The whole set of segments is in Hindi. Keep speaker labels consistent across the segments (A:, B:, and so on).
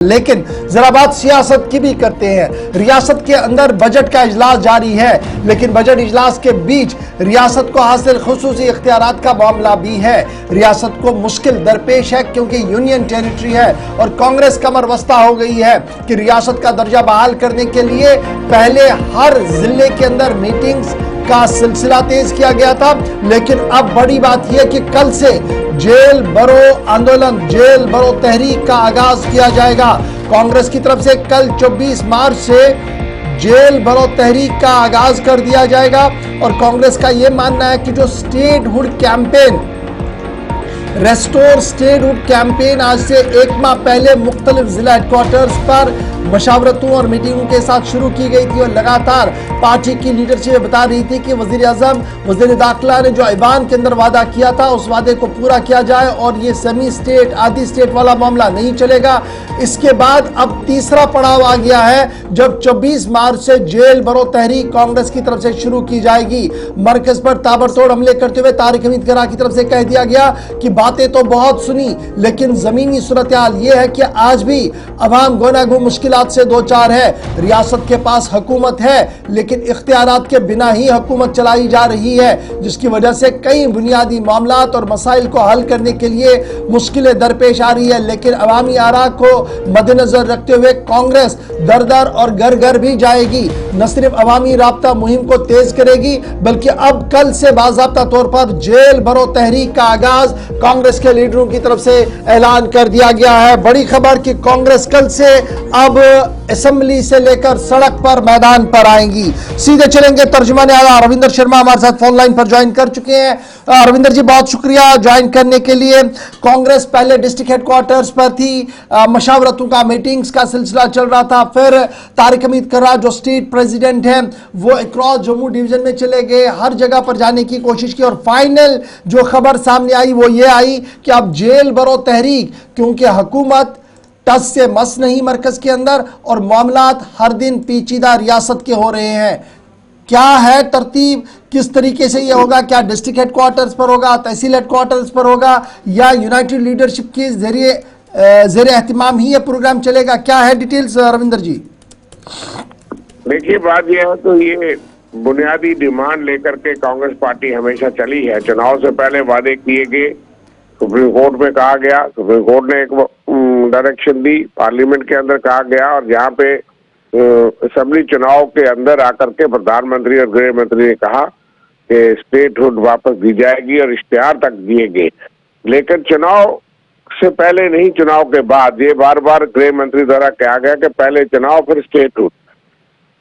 A: लेकिन जरा बात सियासत की भी करते हैं। रियासत के अंदर बजट का इजलास जारी है, लेकिन बजट इजलास के बीच रियासत को हासिल खुसूसी इख्तियारात का मामला भी है। रियासत को मुश्किल दरपेश है क्योंकि यूनियन टेरिटरी है और कांग्रेस कमर बस्ता हो गई है कि रियासत का दर्जा बहाल करने के लिए पहले हर जिले के अंदर मीटिंग्स का सिलसिला तेज किया गया था, लेकिन अब बड़ी बात यह कि कल से जेल भरो आंदोलन, जेल भरो तहरीक का आगाज किया जाएगा। कांग्रेस की तरफ से कल 24 मार्च से जेल भरो तहरीक का आगाज कर दिया जाएगा और कांग्रेस का यह मानना है कि जो statehood campaign, restore statehood campaign आज से एक माह पहले मुख्तलिफ जिला हेडक्वार्टर्स पर मशावरतों और मीटिंगों के साथ शुरू की गई थी और लगातार पार्टी की लीडरशिप बता रही थी कि वजीर आजम, वजीर दाखिला ने जो ऐवान के अंदर वादा किया था उस वादे को पूरा किया जाए और ये सेमी स्टेट, आधी स्टेट वाला मामला नहीं चलेगा। इसके बाद अब तीसरा पड़ाव आ गया है जब 24 मार्च से जेल भरो तहरीक कांग्रेस की तरफ से शुरू की जाएगी। मरकज पर ताबड़तोड़ हमले करते हुए तारिक हमीद गरा की तरफ से कह दिया गया कि बातें तो बहुत सुनी, लेकिन जमीनी सूरत हाल ये है कि आज भी अवाम गोनागो मुश्किलात से दो चार है। रियासत के पास हुकूमत है, लेकिन इख्तियारात के बिना ही हुकूमत चलाई जा रही है, जिसकी वजह से कई बुनियादी मामलात और मसाइल को हल करने के लिए मुश्किलें दरपेश आ रही है। लेकिन अवामी आरा को मद्देनजर रखते हुए कांग्रेस दर दर और घर घर भी जाएगी, न सिर्फ अवामी राब्ता मुहिम को तेज करेगी बल्कि अब कल से बाज़ाब्ता तौर पर जेल भरो तहरीक का आगाज कांग्रेस के लीडरों की तरफ से ऐलान कर दिया गया है। बड़ी खबर कि कांग्रेस कल से अब असेंबली से लेकर सड़क पर, मैदान पर आएंगी। सीधे चलेंगे तर्जुमाने आला रविंदर शर्मा हमारे साथ फोन लाइन पर ज्वाइन कर चुके हैं। रविंदर जी बहुत शुक्रिया ज्वाइन करने के लिए। कांग्रेस पहले डिस्ट्रिक्ट हेडक्वार्टर्स पर थी, मशावरतों का, मीटिंग्स का सिलसिला चल रहा था, फिर तारिक हमीद गरा जो स्टेट प्रेसिडेंट हैं वो अक्रॉस जम्मू डिवीजन में चले गए, हर जगह पर जाने की कोशिश की और फाइनल जो खबर सामने आई वो ये आई कि अब जेल भरो तहरीक, क्योंकि हुकूमत टस से मस नहीं मरकज के अंदर और मामलात हर दिन पेचीदा रियासत के हो रहे हैं। क्या है तरतीब, किस तरीके से ये होगा? क्या डिस्ट्रिक्ट हेडक्वार्टर्स पर होगा, तहसील हेडक्वार्टर्स पर होगा या यूनाइटेड लीडरशिप के जरिए ज़ेरे एहतिमाम ही ये प्रोग्राम चलेगा? क्या है डिटेल्स रविंदर जी?
B: देखिए बात यह है तो ये बुनियादी डिमांड लेकर के कांग्रेस पार्टी हमेशा चली है। चुनाव से पहले वादे किए गए, सुप्रीम कोर्ट में कहा गया, सुप्रीम कोर्ट ने एक डायरेक्शन दी, पार्लियामेंट के अंदर कहा गया और यहाँ पे असेंबली चुनाव के अंदर आकर के प्रधानमंत्री और गृह मंत्री ने कहा कि स्टेटहुड वापस दी जाएगी और इश्तिहार तक दिए गए। लेकिन चुनाव से पहले नहीं, चुनाव के बाद ये बार बार गृह मंत्री द्वारा कहा गया कि पहले चुनाव फिर स्टेटहुड।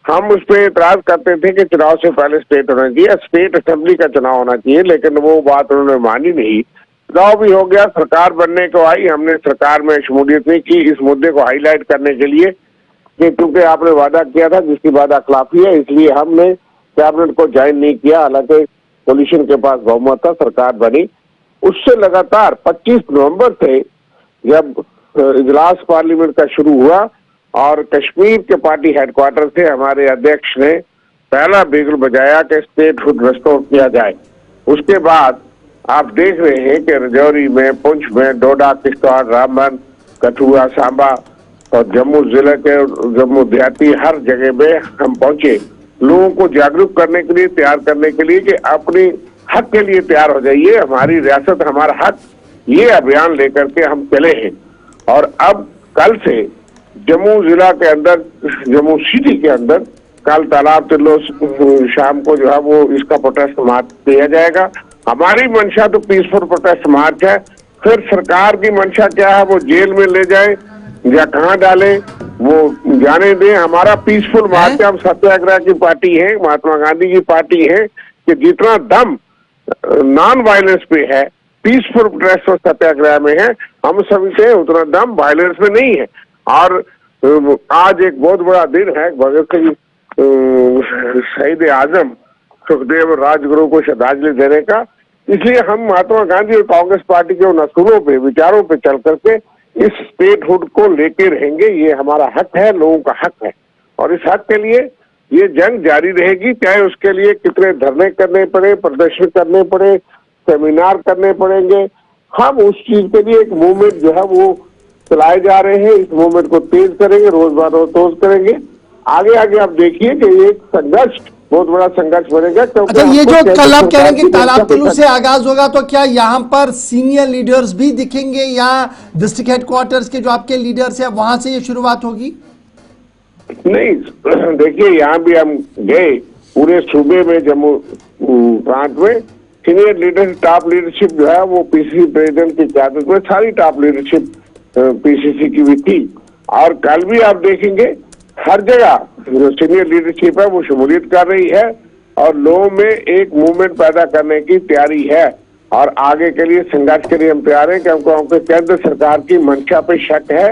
B: हम उस पर इतराज करते थे कि चुनाव से पहले स्टेट होना चाहिए, स्टेट असेंबली का चुनाव होना चाहिए, लेकिन वो बात उन्होंने मानी नहीं। चुनाव भी हो गया, सरकार बनने को आई, हमने सरकार में शमूलियत नहीं की इस मुद्दे को हाईलाइट करने के लिए कि क्योंकि आपने वादा किया था जिसकी वादा खिलाफी है, इसलिए हमने कैबिनेट को ज्वाइन नहीं किया। हालांकि कोलिशन के पास बहुमत था, सरकार बनी। उससे लगातार 25 नवंबर से जब इजलास पार्लियामेंट का शुरू हुआ और कश्मीर के पार्टी हेडक्वार्टर से हमारे अध्यक्ष ने पहला बिगुल बजाया कि स्टेटहुड रेस्टोर किया जाए। उसके बाद आप देख रहे हैं कि राजौरी में, पुंछ में, डोडा, किश्तवाड़, रामबन, कठुआ, सांबा और जम्मू जिले के, जम्मू देहाती हर जगह में हम पहुंचे लोगों को जागरूक करने के लिए, तैयार करने के लिए कि अपनी हक के लिए तैयार हो जाइए, हमारी रियासत हमारा हक, ये अभियान लेकर के हम चले हैं। और अब कल से जम्मू जिला के अंदर, जम्मू सिटी के अंदर कल तालाब तिल्लो शाम को जो है वो इसका प्रोटेस्ट मार्च किया जाएगा। हमारी मंशा तो पीसफुल प्रोटेस्ट मार्च है, फिर सरकार की मंशा क्या है, वो जेल में ले जाए या कहाँ डाले वो जाने दें। हमारा पीसफुल मार्च है, हम सत्याग्रह की पार्टी है, महात्मा गांधी की पार्टी है कि जितना दम नॉन वायलेंस पे है, पीसफुल प्रोटेस्ट और सत्याग्रह में है, हम सभी से उतना दम वायलेंस में नहीं है। और आज एक बहुत बड़ा दिन है भगत सिंह शहीद आजम सुखदेव राजगुरु को श्रद्धांजलि देने का, इसलिए हम महात्मा गांधी और कांग्रेस पार्टी के उन असूलों पे, विचारों पे चल करके इस स्टेटहुड को लेके रहेंगे। ये हमारा हक है, लोगों का हक है और इस हक के लिए ये जंग जारी रहेगी, चाहे उसके लिए कितने धरने करने पड़े, प्रदर्शन करने पड़े, सेमिनार करने पड़ेंगे। हम उस चीज के लिए एक मूवमेंट जो है वो चलाए जा रहे हैं, इस मूवमेंट को तेज करेंगे, रोज करेंगे। आगे आगे आप देखिए कि एक संघर्ष, बहुत बड़ा संघर्ष बनेगा।
A: अच्छा, ये जो कल आप कह रहे हैं कि तालाब तिलू से आगाज होगा, तो क्या यहाँ पर सीनियर लीडर्स भी दिखेंगे या डिस्ट्रिक्ट हेडक्वार्टर्स के जो आपके लीडर्स हैं वहां से ये शुरुआत होगी?
B: नहीं, देखिए यहाँ भी हम गए, पूरे सूबे में जम्मू प्रांत में सीनियर लीडर, टॉप लीडरशिप जो है वो पीसीसी प्रेसिडेंट की क़यादत में सारी टॉप लीडरशिप पीसीसी की भी थी। और कल भी आप देखेंगे हर जगह जो सीनियर लीडरशिप है वो शमूलियत कर रही है और लोगों में एक मूवमेंट पैदा करने की तैयारी है और आगे के लिए संघर्ष के लिए हम तैयार हैं। क्योंकि हमको केंद्र सरकार की मंशा पे शक है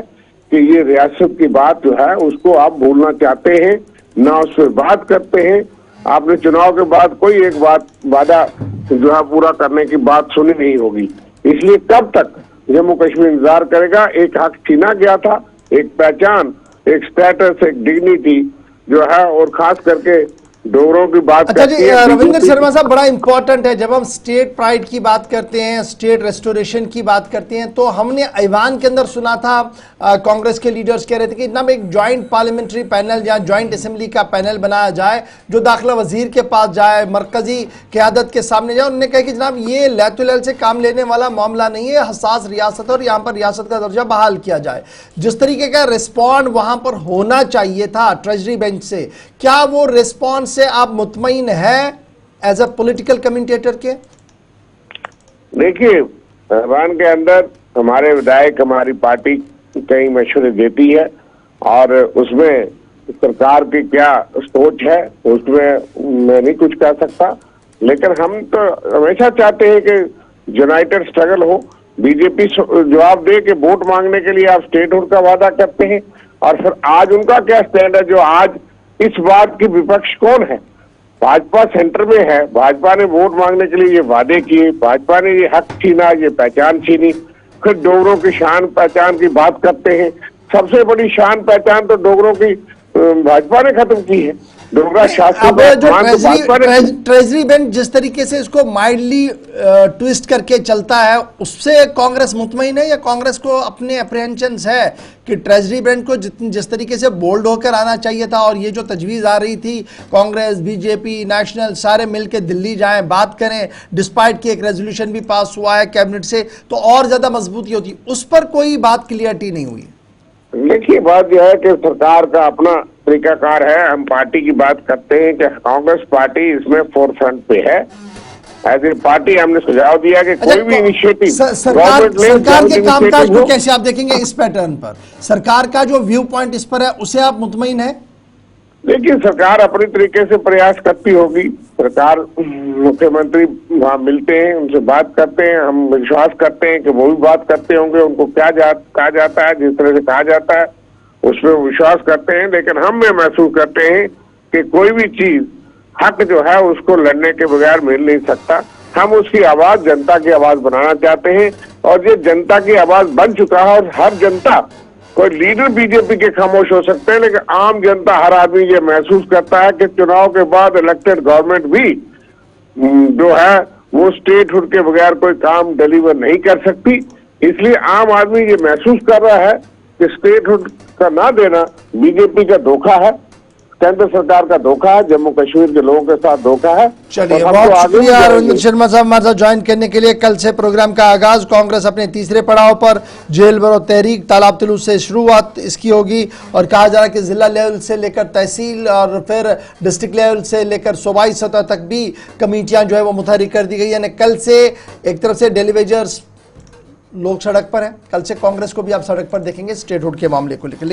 B: कि ये रियासत की बात जो है उसको आप भूलना चाहते हैं, ना उस पर बात करते हैं। आपने चुनाव के बाद कोई एक बात वादा जो है पूरा करने की बात सुनी नहीं होगी। इसलिए कब तक जम्मू कश्मीर इंतजार करेगा? एक हक छीना गया था, एक पहचान, एक स्टेटस, एक डिग्निटी जो है, और खास करके डोगरों की बात
A: अच्छा जी, रविंद्र शर्मा साहब, बड़ा इंपॉर्टेंट है जब हम स्टेट प्राइड की बात करते हैं, स्टेट रेस्टोरेशन की बात करते हैं, तो हमने ऐवान के अंदर सुना था कांग्रेस के लीडर्स कह रहे थे कि जनाब एक ज्वाइंट पार्लियामेंट्री पैनल या ज्वाइंट असेंबली का पैनल बनाया जाए जो दाखिला वजीर के पास जाए, मरकजी क़यादत के सामने जाए। उन्होंने कहा कि जनाब ये लैतुलैल से काम लेने वाला मामला नहीं है, हसास रियासत और यहाँ पर रियासत का दर्जा बहाल किया जाए। जिस तरीके का रिस्पॉन्ड वहां पर होना चाहिए था ट्रेजरी बेंच से, क्या वो रिस्पॉन्स से आप मुतमईन है एज अ पॉलिटिकल कमेंटेटर के?
B: देखिए, ऐवान के अंदर हमारे विधायक, हमारी पार्टी कई मशवरे देती है और उसमें सरकार की क्या सोच है उसमें मैं नहीं कुछ कह सकता, लेकिन हम तो हमेशा चाहते हैं कि यूनाइटेड स्ट्रगल हो। बीजेपी जवाब दे कि वोट मांगने के लिए आप स्टेटहुड का वादा करते हैं और फिर आज उनका क्या स्टैंड है? जो आज इस बात की विपक्ष कौन है? भाजपा सेंटर में है, भाजपा ने वोट मांगने के लिए ये वादे किए, भाजपा ने ये हक छीना, ये पहचान छीनी, फिर डोगरों की शान पहचान की बात करते हैं। सबसे बड़ी शान पहचान तो डोगरों की भाजपा ने खत्म की है। डोगरा शासन
A: ट्रेजरी बेंच जिस तरीके से इसको माइल्डली ट्विस्ट करके चलता है, उससे कांग्रेस मुतमईन है या कांग्रेस को अपने अप्रीहेंशंस है कि ट्रेजरी बेंच को जिस तरीके से बोल्ड होकर आना चाहिए था और ये जो तजवीज़ आ रही थी कांग्रेस, बीजेपी, नेशनल सारे मिलकर दिल्ली जाएं, बात करें, डिस्पाइट कि एक रेजोल्यूशन भी पास हुआ है कैबिनेट से, तो और ज़्यादा मजबूती होती, उस पर कोई बात क्लियरिटी नहीं हुई।
B: देखिए, बात यह है कि सरकार का अपना तरीकाकार है। हम पार्टी की बात करते हैं कि कांग्रेस पार्टी इसमें फोरफ्रंट पे है। एज ए पार्टी हमने सुझाव दिया कि कोई भी इनिशिएटिव
A: सरकार के कामकाज को कैसे आप देखेंगे इस पैटर्न पर? सरकार का जो व्यू पॉइंट इस पर है उसे आप मुतमईन है?
B: देखिए, सरकार अपनी तरीके से प्रयास करती होगी। सरकार, मुख्यमंत्री वहाँ मिलते हैं, उनसे बात करते हैं, हम विश्वास करते हैं कि वो भी बात करते होंगे। उनको क्या कहा जाता है, जिस तरह से कहा जाता है उसमें विश्वास करते हैं। लेकिन हम ये महसूस करते हैं कि कोई भी चीज, हक जो है उसको लड़ने के बगैर मिल नहीं सकता। हम उसकी आवाज, जनता की आवाज बनाना चाहते हैं और ये जनता की आवाज बन चुका है। और हर जनता, कोई लीडर बीजेपी के खामोश हो सकते हैं, लेकिन आम जनता, हर आदमी ये महसूस करता है कि चुनाव के बाद इलेक्टेड गवर्नमेंट भी जो है वो स्टेटहुड के बगैर कोई काम डिलीवर नहीं कर सकती। इसलिए आम आदमी ये महसूस कर रहा है कि स्टेटहुड का ना देना बीजेपी का धोखा है, केंद्र सरकार का धोखा है, जम्मू कश्मीर के लोगों के साथ धोखा है।
A: चलिए, बहुत शुक्रिया रविंद्र शर्मा साहब हमारे साथ ज्वाइन करने के लिए। कल से प्रोग्राम का आगाज कांग्रेस अपने तीसरे पड़ाव पर जेल भरो तहरीक तालाब तिलू से शुरुआत इसकी होगी और कहा जा रहा है कि जिला लेवल से लेकर तहसील और फिर डिस्ट्रिक्ट लेवल से लेकर सूबाई सतह तक भी कमेटियां जो है वो मुतहरिक कर दी गई। यानी कल से एक तरफ से डेलीवेजर्स लोग सड़क पर हैं, कल से कांग्रेस को भी आप सड़क पर देखेंगे स्टेटहुड के मामले को लेकर।